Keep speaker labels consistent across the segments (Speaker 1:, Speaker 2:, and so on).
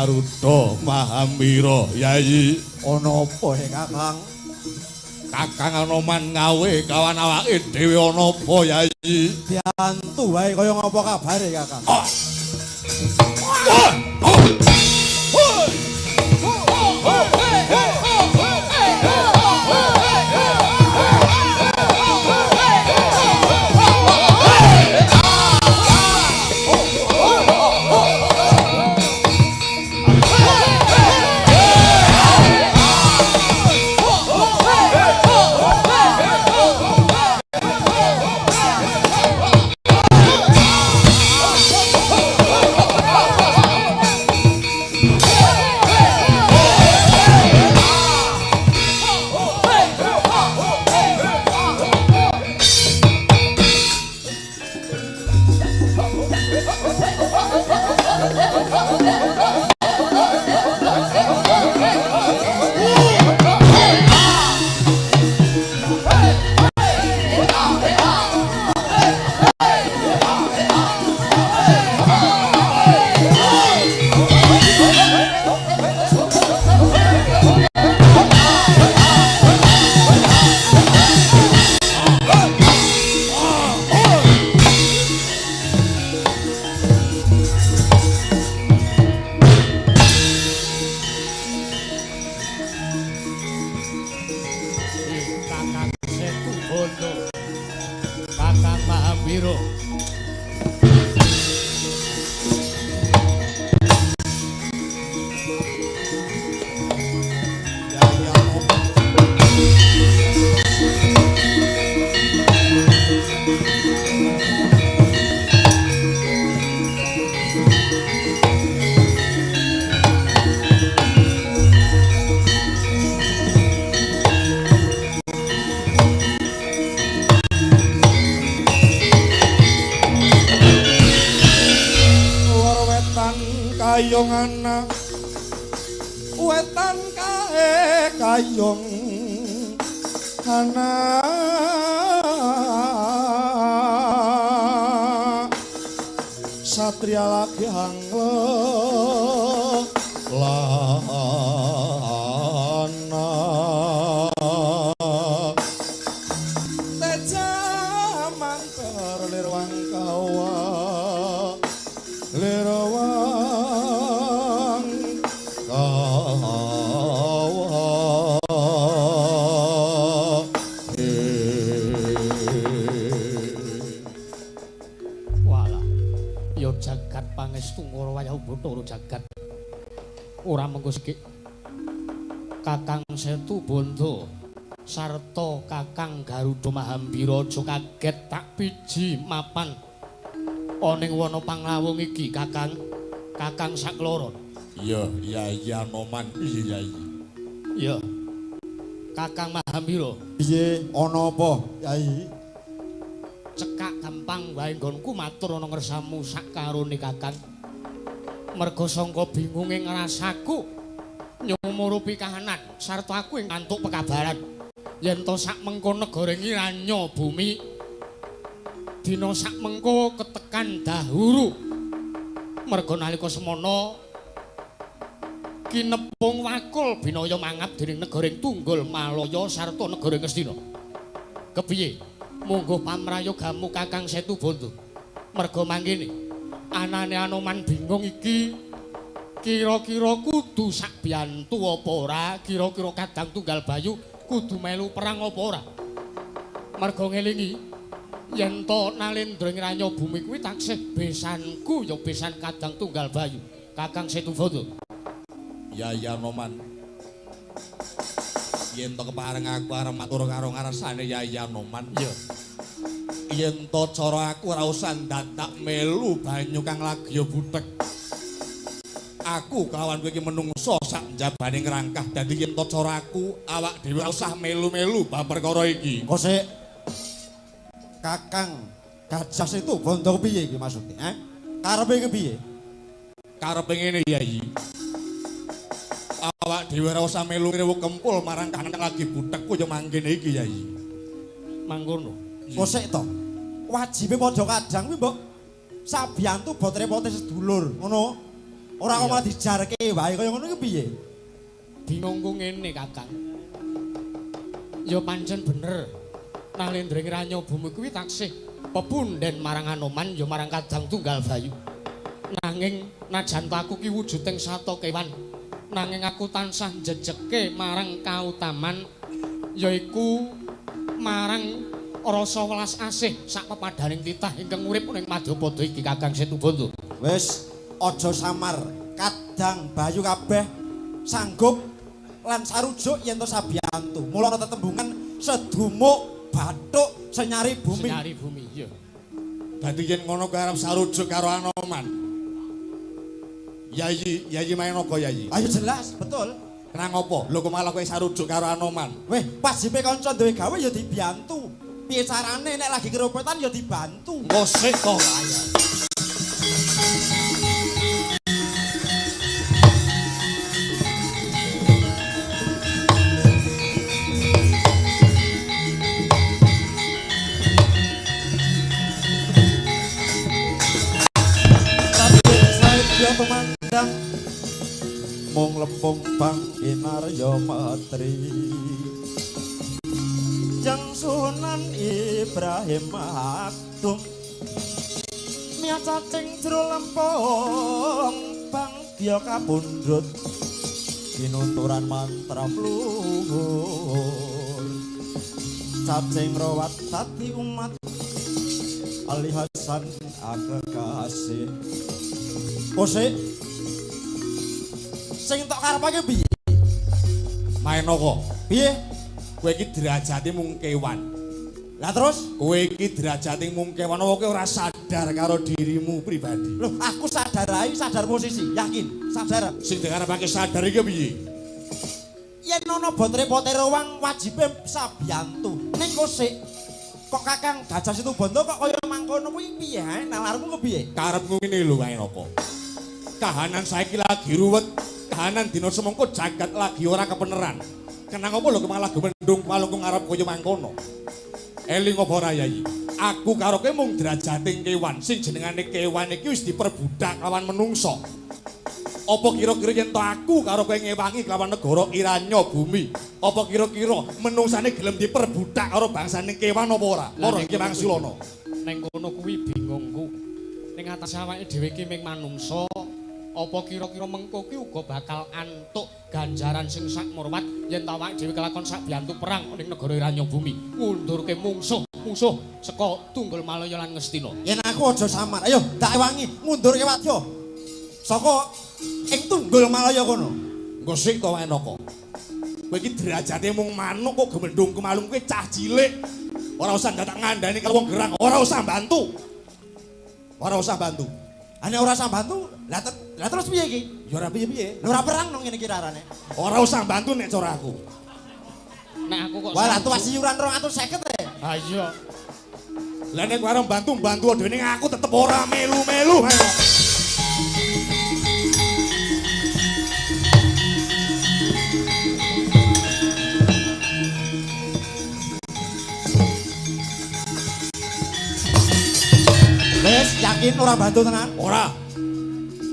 Speaker 1: Garuda Mahamira Yayi.
Speaker 2: Ana apa he Kakang?
Speaker 1: Kakang Anoman ngawe kawan awake dhewe ana apa Yayi?
Speaker 2: Diantu wae kaya ngapa kabare Kakang?
Speaker 1: Kayong anak wetan kae kayong anak satria lagi hanglo lana teja manter lirwang kawa lirwang
Speaker 3: pangestu ngoro wayah Bathara jagat ora mengko sikik Kakang Setu Banda sarta Kakang Garuda Mahambira aja kaget tak piji mapan ana ing wana panglawung iki Kakang Sakloron.
Speaker 1: Iya Yayi Anoman piye Yayi?
Speaker 3: Iya Kakang Mahambira.
Speaker 2: Piye ana apa Yayi?
Speaker 3: Cekak gampang wae nggonku matur ana ngersamu sakarone Kakang. Merga sangka bingunge ngrasaku nyumurupi kahanan sarta aku ing antuk pekabaran yen to sak mengko negara ngiranya bumi dina sak mengko ketekan dahuru. Merga nalika semana kinepung wakul binaya mangap dening negaring Tunggul Malaya sarta negaring Ngastina. Kepiye? Monggo pamrayogamu Kakang Setu Banda. Merga mangkene anane Anoman bingung iki kira-kira kudu sak biyantu apa ora, kira-kira Kadang Tunggal Bayu kudu melu perang apa ora. Merga ngelingi yen to Nalendra ngranya bumi kuwi taksih besanku ya besan Kadang Tunggal Bayu. Kakang Setu Banda.
Speaker 1: Yayi Anoman. Yen to kepareng aku arep matur karo ngarsane Yayi Anoman.
Speaker 3: Iya.
Speaker 1: Yen to cara aku ora usah ndatak melu banyu kang lagi ya butek. Aku kawan kowe iki menungso sak njabane ngrangkah dadi yen to cara aku awak dhewe ora usah melu-melu bab perkara iki.
Speaker 2: Kok sik Kakang Gajah Setu Banda piye iki maksude? Karepe kepiye?
Speaker 1: Karepe ngene Yayi. Awak dhewe ora usah melu ngewu kempul marang kanan lagi butekku ya mangkene iki Yayi.
Speaker 3: Mangkono.
Speaker 2: Kok sik to? Wajibe padha kadang kuwi mbok sabiyantu bot repote sedulur, ngono. Ora kok malah dijarke wae kaya ngono iki piye?
Speaker 3: Bingungku ngene, Kakang. Ya pancen bener. Nalendring Ranyo Bumi kuwi taksih pepunden marang Anoman ya marang Kadang Tunggal Bayu. Nanging najan aku ki wujuding sata kewan, nanging aku tansah njejeke marang kautaman yaiku marang rasa welas asih sak pepadaning titah ingkang urip ning Madyapada iki Kakang Setubanda.
Speaker 2: Wis aja samar, Kadang Bayu kabeh sanggup lan sarujuk yen to sabiyantu. Mula ana tetembungan sedumuk bathuk senyari bumi.
Speaker 3: Senyari bumi, iya.
Speaker 1: Dadi yen ngono kowe arep sarujuk karo Anoman. Yayi Mayanaka Yayi.
Speaker 2: Ayo jelas, betul.
Speaker 1: Kenang apa? Lho kok malah kowe sarujuk karo Anoman.
Speaker 2: Weh, pas jipe kanca duwe gawe ya dibantu. Piye carane nek lagi keropetan ya dibantu.
Speaker 1: Engko sik to layar.
Speaker 2: Pemandang mung lempung bang Inarya Matri Jang Sunan Ibrahim Maktum miat cacing jero lempung bang Gya kapundhut kinunturan mantra luhur cacing rawat dadi umat Ali Hasan Akekasih Ose sing tok karepake piye?
Speaker 1: Mayanaka.
Speaker 2: Piye?
Speaker 1: Kowe iki derajate mung kewan.
Speaker 2: Lah terus
Speaker 1: Kowe iki derajate mung kewan apa kowe ora sadar karo dirimu pribadi?
Speaker 2: Loh, aku sadar ae, sadar posisi, yakin, sadar.
Speaker 1: Sing dikarepake sadar iki piye?
Speaker 2: Yen ana botre-potre wong wajibe sabiyantu. Ning kok sik kok Kakang Gajah Situbanda kok kaya mangkono kuwi piye ae? Nalarmu kepiye?
Speaker 1: Karepmu ngene lho Mayanaka. Kahanan saiki lagi ruwet, kahanan dina semengko jagat lagi ora kebeneran. Kenang apa lho malah gemendung malungkung arep kaya mangkono. Eling apa ora Yayi? Aku karo kowe mung derajating kewan, sing jenengane kewan iki wis diperbudak lawan menungso. Apa kira-kira yen to aku karo kowe ngewangi lawan negara Iranya Bumi? Apa kira-kira menungsane gelem diperbudak karo bangsane kewan apa ora? Ora iki Mangsilana.
Speaker 3: Ning kono kuwi bingungku. Ning atas awake dhewe iki ming manungsa, apa kira-kira mengko ki uga bakal antuk ganjaran sing sak murwat yen ta awake dhewe kelakon sak biyantu perang ning negara Iranya Bumi, ngundurke musuh saka Tunggul Malaya lan Ngastina.
Speaker 2: Yen aku aja samar, ayo tak ewangi ngundurke wadya. Saka ing Tunggul Malaya kono.
Speaker 1: Engko sik to Mayanaka. Kowe iki derajate mung manuk kok gemendung kemalung kowe cah cilik. Ora usah dadak ngandani karo wong gerang, ora usah bantu. Ora usah bantu.
Speaker 2: Ane ora usah bantu, lah terus piye iki?
Speaker 1: Ya ora piye-piye.
Speaker 2: Lho ora perang nang ngene iki rarane.
Speaker 1: Ora usah bantu nek cara aku.
Speaker 3: Nek aku kok
Speaker 2: Wah, tuwas iuran 250 e.
Speaker 3: Ha iya.
Speaker 1: Lah nek kowe arep bantu dene aku tetep ora melu-melu.
Speaker 2: Wes yakin ora bantu tenan?
Speaker 1: Ora.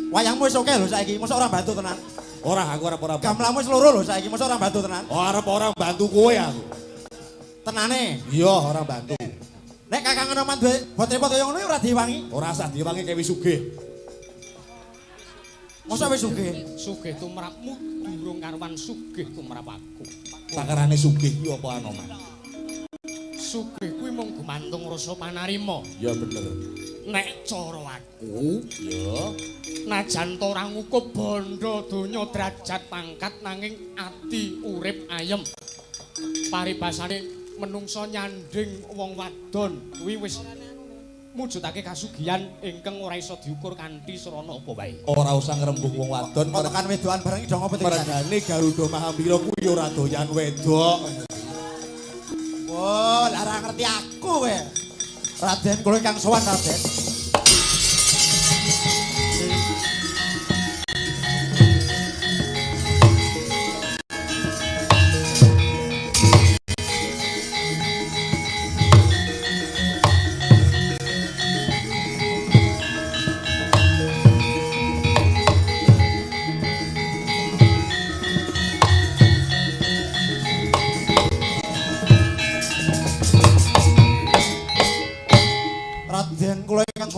Speaker 2: Wayangmu wis oke lho saiki, mosok ora bantu tenan.
Speaker 1: Ora aku ora bantu.
Speaker 2: Gamelanmu wis loro lho saiki, mosok ora bantu tenan.
Speaker 1: Arep ora bantu kowe aku.
Speaker 2: Tenane.
Speaker 1: Iya, ora bantu.
Speaker 2: Nek Kakang Anoman duwe bot-repot kaya ngono ora diwangi.
Speaker 1: Ora usah diwangi kowe wis sugih.
Speaker 2: Mosok wis sugih.
Speaker 3: Sugih tumrapmu durung karuan sugih tumrap aku.
Speaker 1: Pakarane sugih iki apa Anoman?
Speaker 3: Sugih kuwi mung gumantung rasa panarima.
Speaker 1: Ya bener.
Speaker 3: Nek cara aku, ya, najan to ora ngukup bondo donya derajat pangkat nanging ati urip ayem. Paribasane menungso nyanding wong wadon kuwi wis mujudake kasugihan ingkang ora iso diukur kanthi srana apa wae.
Speaker 1: Ora usah ngrembug wong wadon.
Speaker 2: Kok tekan wedokan bareng iki dong apa
Speaker 1: Mergane Garuda Mahambira kuwi ya ora doyan wedok.
Speaker 2: Oh, lah ora ngerti aku kowe. Raden kula ingkang sowan Raden.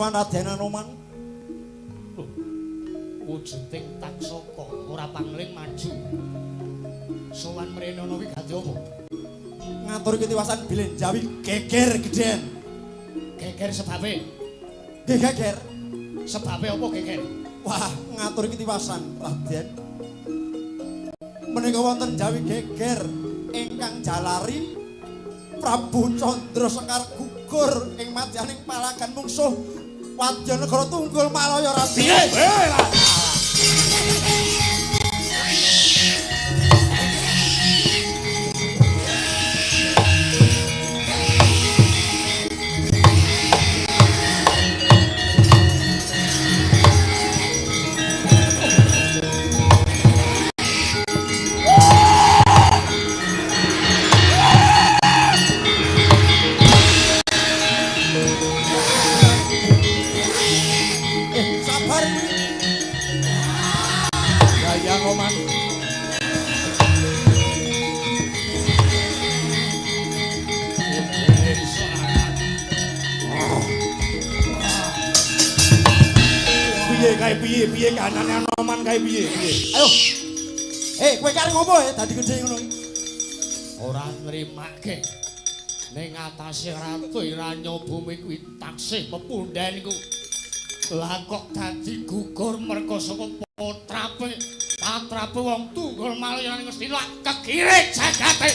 Speaker 2: kasuwan Raden Anoman.
Speaker 3: Wujuding taksaka ora pangling maju. Sowan mrene ana wigati apa?
Speaker 2: Ngatur ketiwasan Bilin Jawi geger gedhen.
Speaker 3: Geger sebabe.
Speaker 2: Nggih geger.
Speaker 3: Sebabe apa geger?
Speaker 2: Wah, ngatur ketiwasan Raden. Menika wonten Jawi geger ingkang jalari Prabu Candra Sekar gugur ing madyaning palagan mungsuh Wadyanegara Tunggul Malaya Raden.
Speaker 1: Piye kanane Anoman kae piye?
Speaker 2: Ayo. Kowe kare ngopo dadi gedhe ngono iki?
Speaker 3: Ora nrimake. Ning atase Ratu Iranyo bumi kuwi taksih pepundhen iku. Lah kok dadi gugur merga saka patrape wong Tunggul Malaya mesti lak kegire jagate.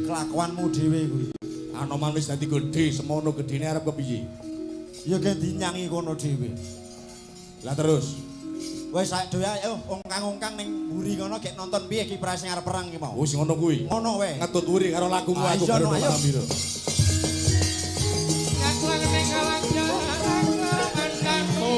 Speaker 2: Kelakuanmu dhewe kuwi.
Speaker 1: Anoman wis dadi gedhe, semono gedhene arep kepiye?
Speaker 2: Ya gen dinyangi kono dhewe.
Speaker 1: Lah terus.
Speaker 2: Wis sak dhewe ayo ongkang-ongkang ning mburi kono gek nonton piye kiprah sing arep perang ki mau.
Speaker 1: Wis ngono kuwi.
Speaker 2: Ngono wae.
Speaker 1: Ngetut wuri karo lagumu aku baru Marambira.
Speaker 3: Ngakuan ning kalangan kandanmu.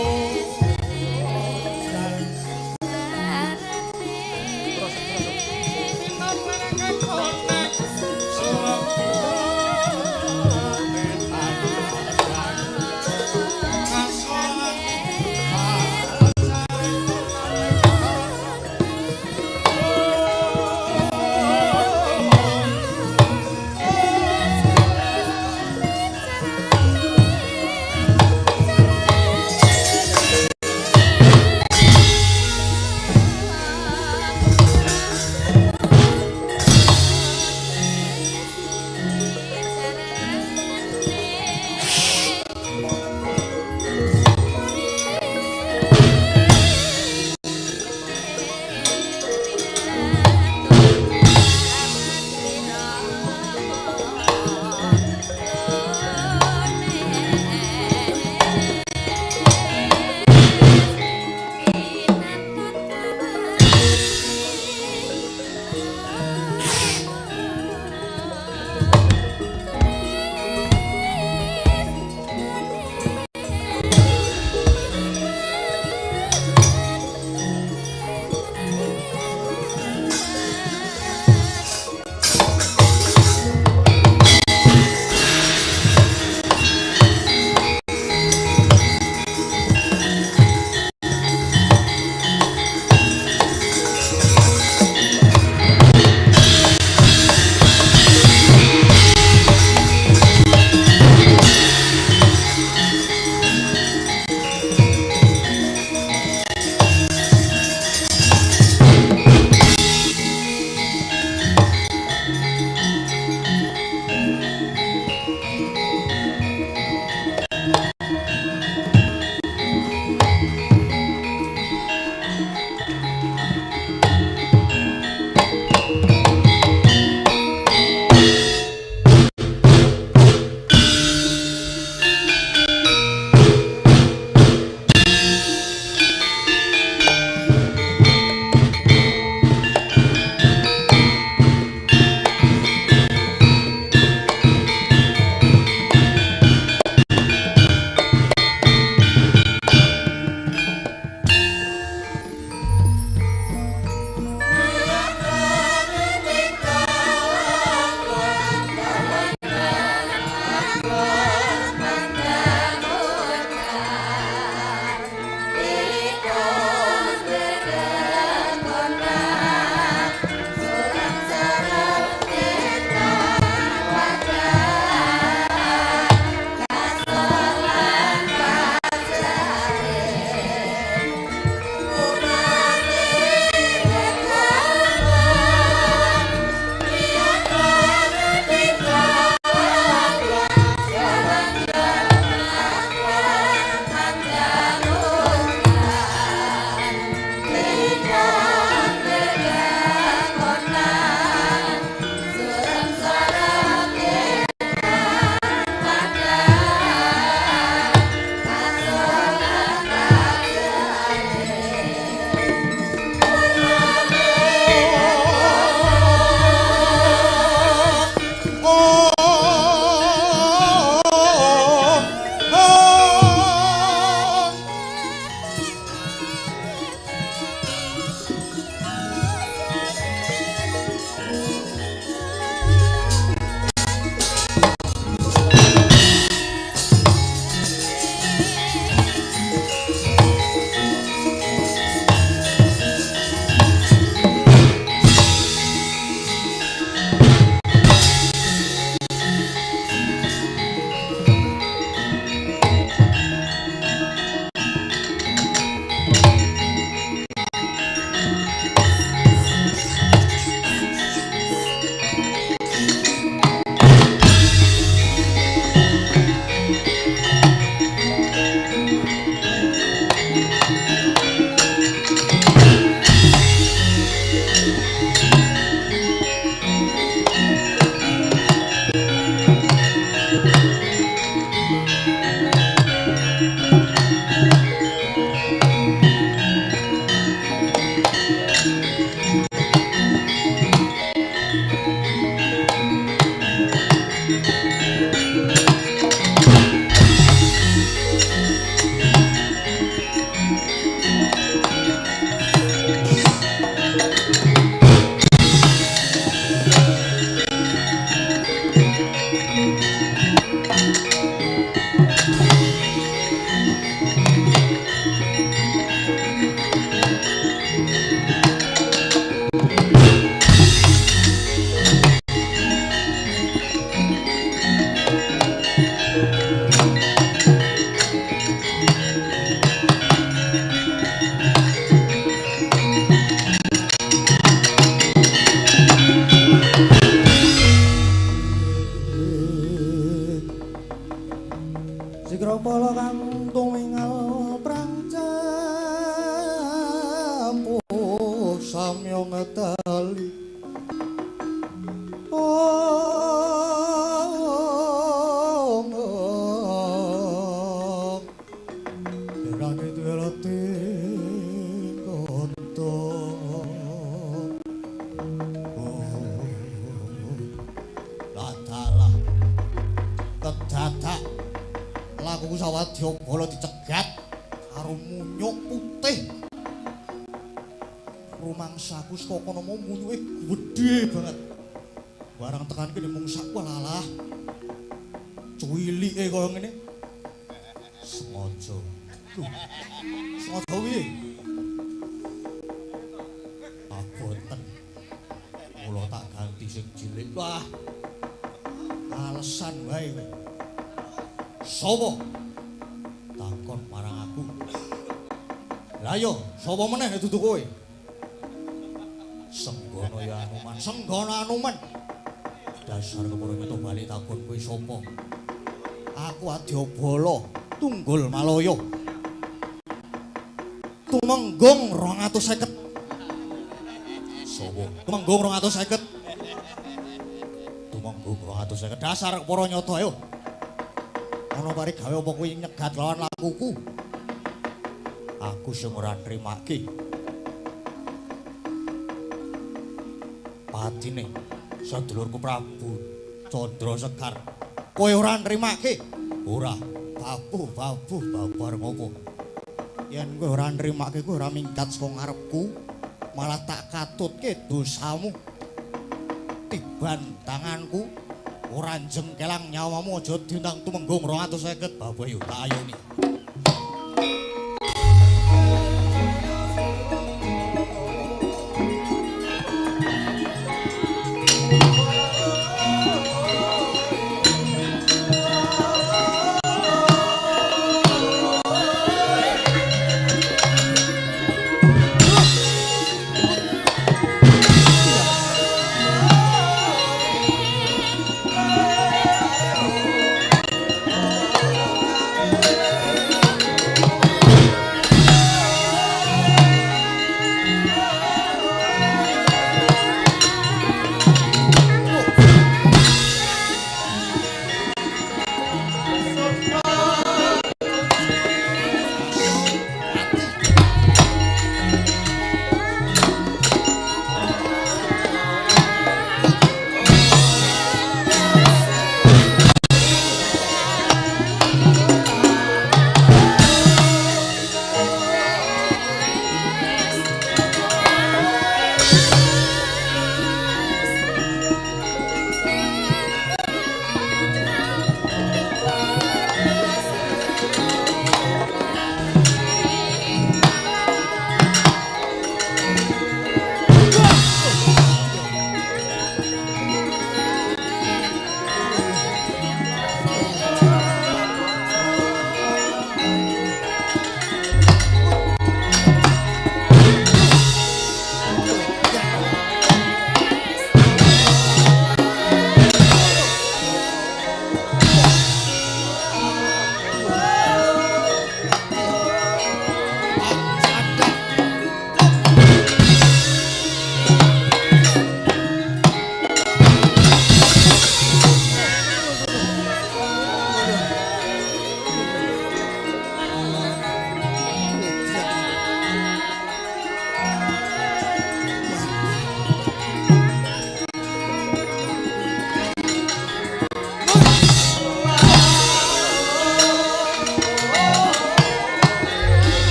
Speaker 2: Sikropala kang tumingal prancampu samya ngetali Derane duwe lati konto Ladalah kedadak lakuku sawadya bala dicegat karo munyuk putih. Rumangsaku saka kono mau munyuke gedhe banget. Barang tekan kene mung sak walalah. Cuwilike kaya ngene. Sengaja. Sengaja piye? Aboten. Mula tak ganti sing cilik. Wah. Alasan wae kowe. Sapa? Takon marang aku. Lah yo, sapa meneh dudu kowe? Senggono ya Anuman, Senggono Anuman. Dasar kepuro nyeto bali takon kowe sapa? Aku Adyabala, Tunggul Malaya. Tumenggung 250. Sapa? Tumenggung 250. Tumenggung 250. Dasar kepuro nyoto ayo. Ana pari gawe apa kuwi nyegat lawan lakuku? Aku sing ora nrimake. Patine sedulurku Prabu Candra Sekar. Kowe ora nrimake? Ora. Babar ngopo? Yen kowe ora nrimake kowe ora minggat saka ngarepku, malah tak katutke dosamu. Tiban tanganku ora jengkelang nyawamu aja dintang tumenggung 250 bapak yo tak ayoni.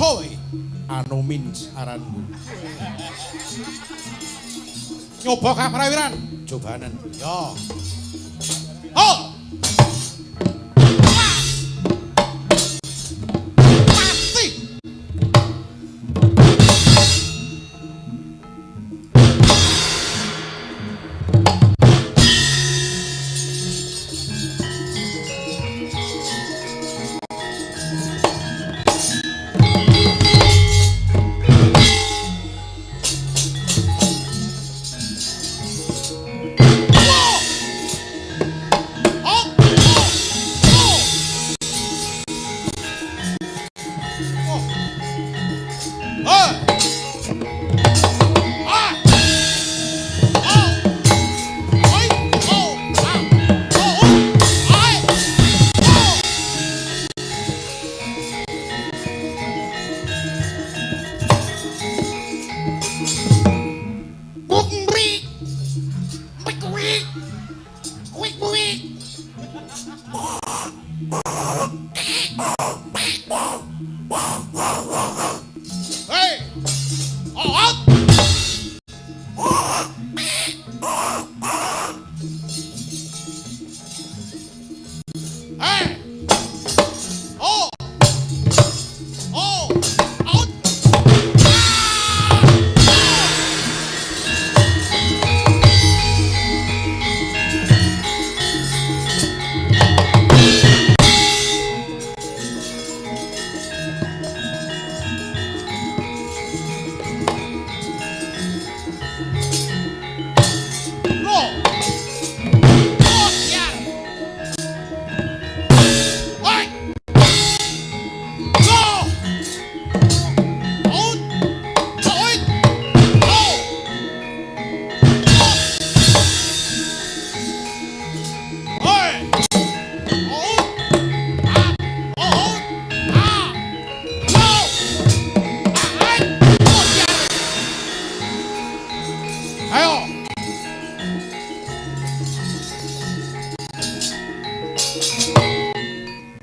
Speaker 4: Sopo kowe?
Speaker 1: Anomin aranku.
Speaker 4: Nyoba kaprawiran.
Speaker 1: Cobanan.
Speaker 4: Ya. Oh. Pasti.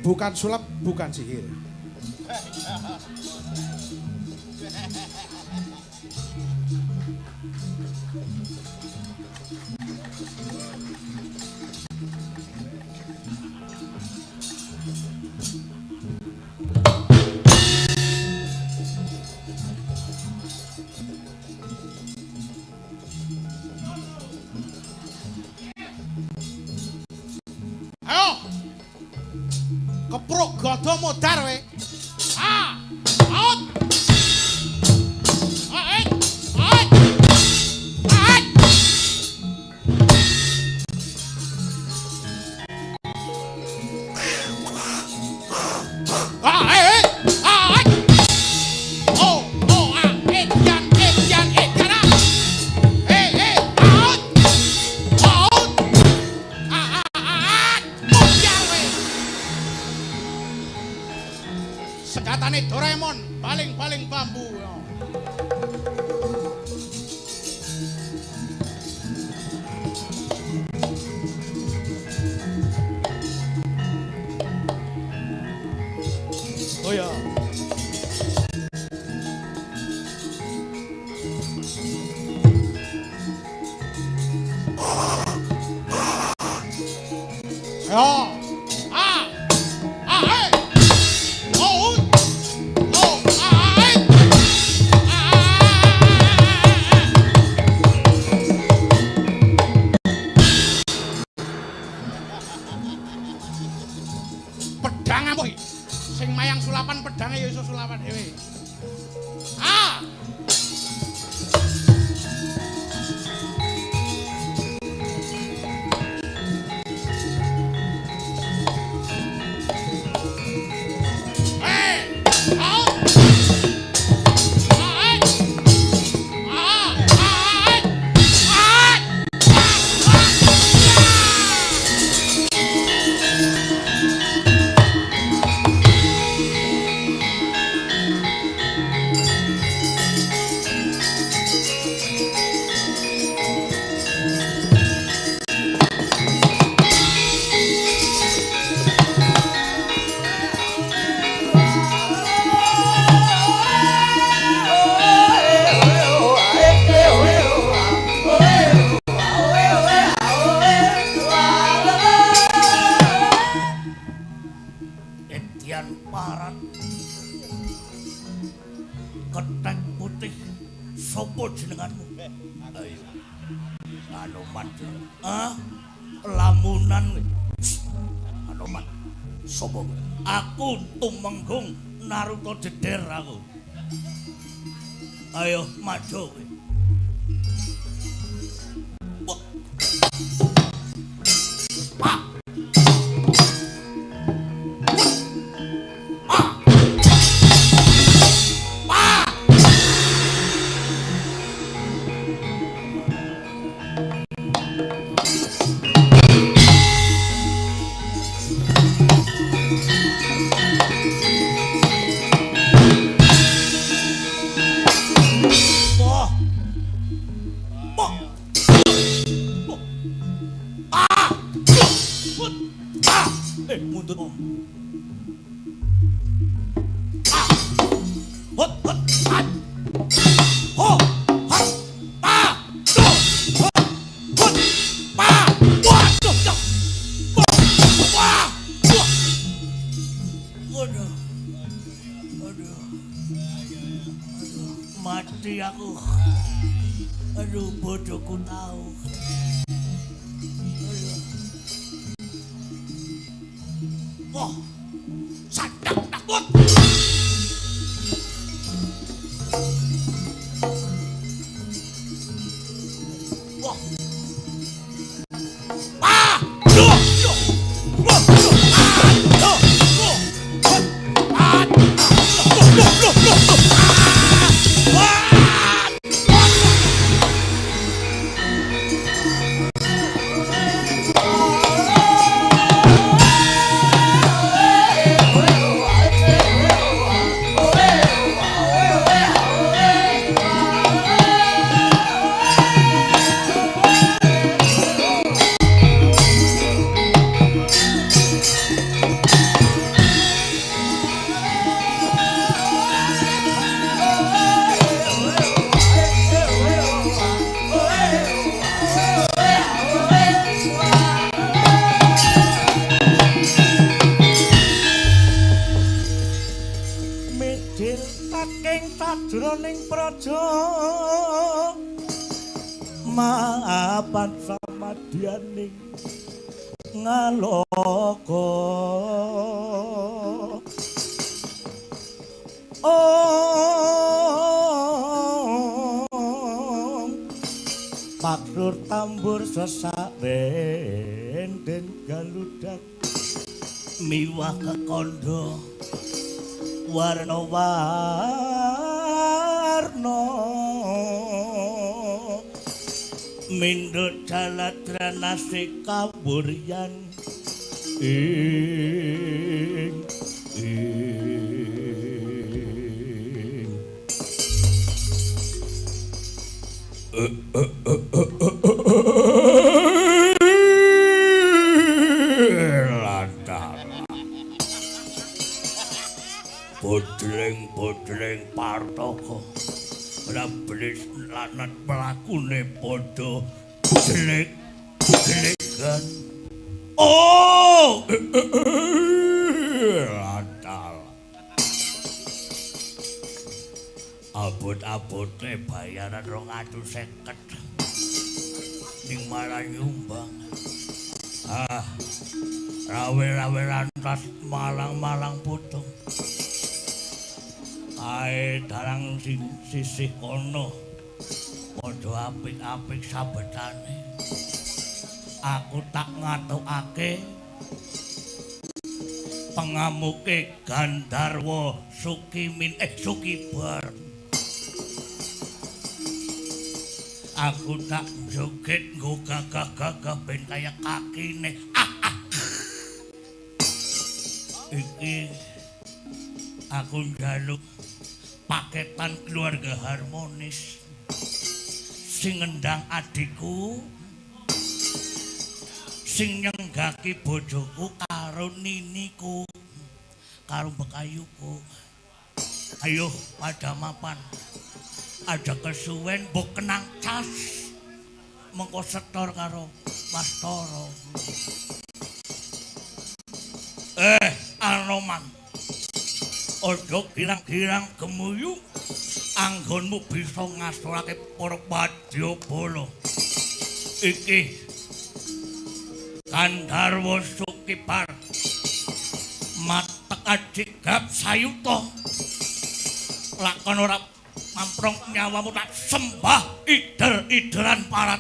Speaker 5: Bukan sulap, bukan sihir.
Speaker 4: Kepruk gada modar we. Ah! Out! Aik! Aik! Aik! Ah, aik! Aik! Oh, oh, ah, ejan, ejan, ejana. Out! Out! Modar we. Senjatane Doraemon, paling-paling bambu. Oh ya. Ya. Ah. Ah, hey. Oh. Oh, ah, hey. Pedang apa iki? Sing mayang sulapan pedange ya iso sulapan dhewe. Ah! Hey! Out! Ah, hey! Ah! Ah, hey! Ah!
Speaker 5: lamunan. Anoman. Sopo kowe? Aku Tumenggung Naruto Jeder aku. Ayo maju kowe. Mundur om. Hot hot hat. Ho hat pa do hot hot pa wah do do. Wah. Waduh. Aduh. Mati aku. Aduh bodohku tahu. Wah, sadap takut. Wah. Ah, yo, yo. Wah, yo. Ah, yo, yo. Ah, yo, yo, yo. Ah. Sajroning praja maapan samadyaning ngaloka paklur tambur sesaren den galudak miwah kekondo warna-warna mindut jaladrana sekawuryan bodreng partaka rablis lanat pelakune padha jelek-jelekan oh lantal abot-abote bayaran 250 ning malah nyumbang rawe-rawe lantas malang-malang putung ae darang sisih kono padha apik-apik sabetane aku tak ngatukake pengamuke Gandharwa Sukibar aku tak joget nggo gagah-gagah ben kaya kakine iki aku njaluk paketan keluarga harmonis sing ngendang adikku sing nyenggaki bojoku karo niniku karo bekayuku ayo pada mapan ada kesuwen mbok kenang cas mengko setor karo Bastara Anoman ojo girang-girang gemuyu anggonmu bisa ngasorake para Wadyabala iki Gandarwa Sukipar matek adik gap sayuta lakon ora mamprong nyawamu tak sembah ider-ideran parat.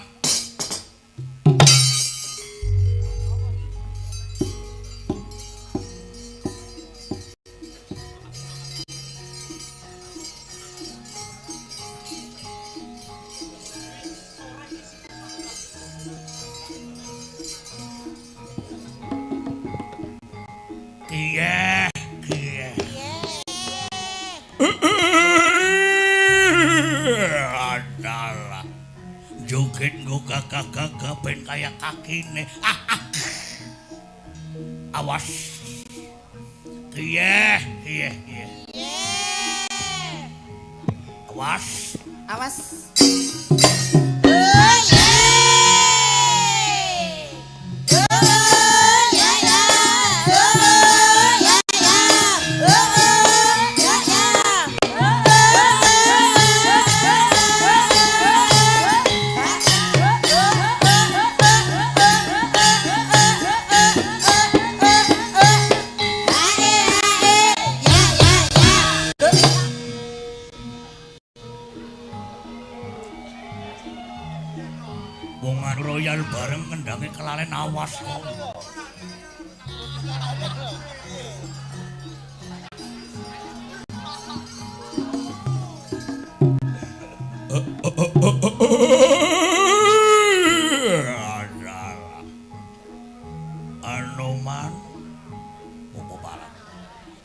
Speaker 5: Iya, iya. Adalah joget nggo gagah-gagah ben kaya kakine. Awas. Iya, iya, iya. Awas.
Speaker 6: Awas.
Speaker 5: Royal bareng ngendangi kelalen awas. Anoman opo parang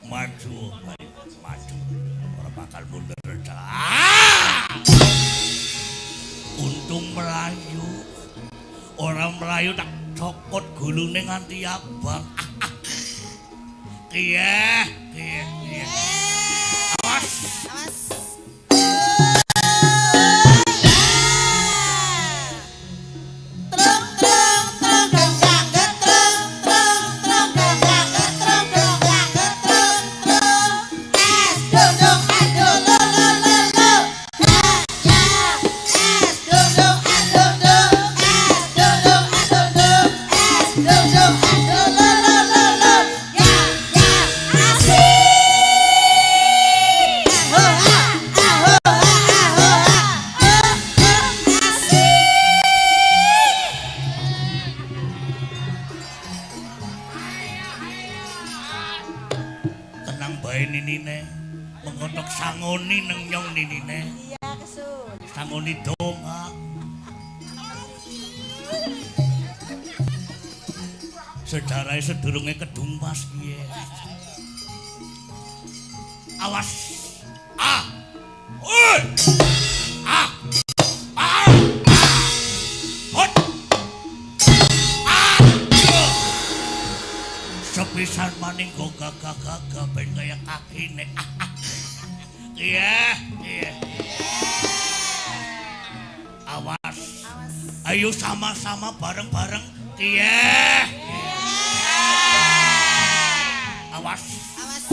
Speaker 5: maju maju ora bakal mundur. Untung melayu. Orang Melayu tak copot gulune nganti abang. Iya, iya, iya. Awas.
Speaker 6: Awas.
Speaker 5: Sangoni neng nyong ninine.
Speaker 6: Iya, kesut.
Speaker 5: Sangoni donga. Sejarahnya sedurunge kedung mas piye. Awas. Ah. Oi. Ah. Ah. Hot. Ah. Sepisan maning go gagah-gagah ben kaya kakine. Iya, iya. Awas. Ayo sama-sama bareng-bareng. Iya. Awas.
Speaker 6: Awas.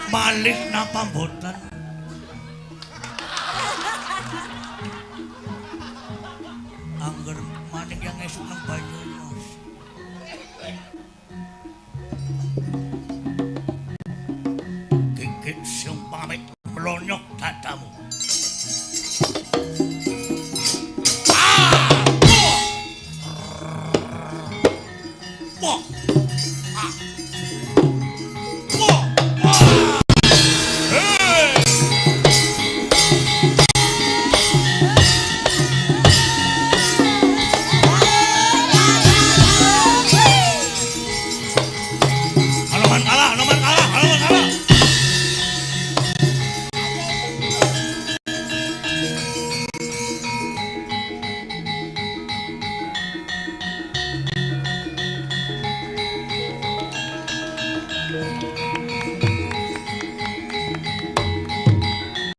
Speaker 5: Malih napa mboten? Angger maning yang esuk nang banyu Mas. Gigit sing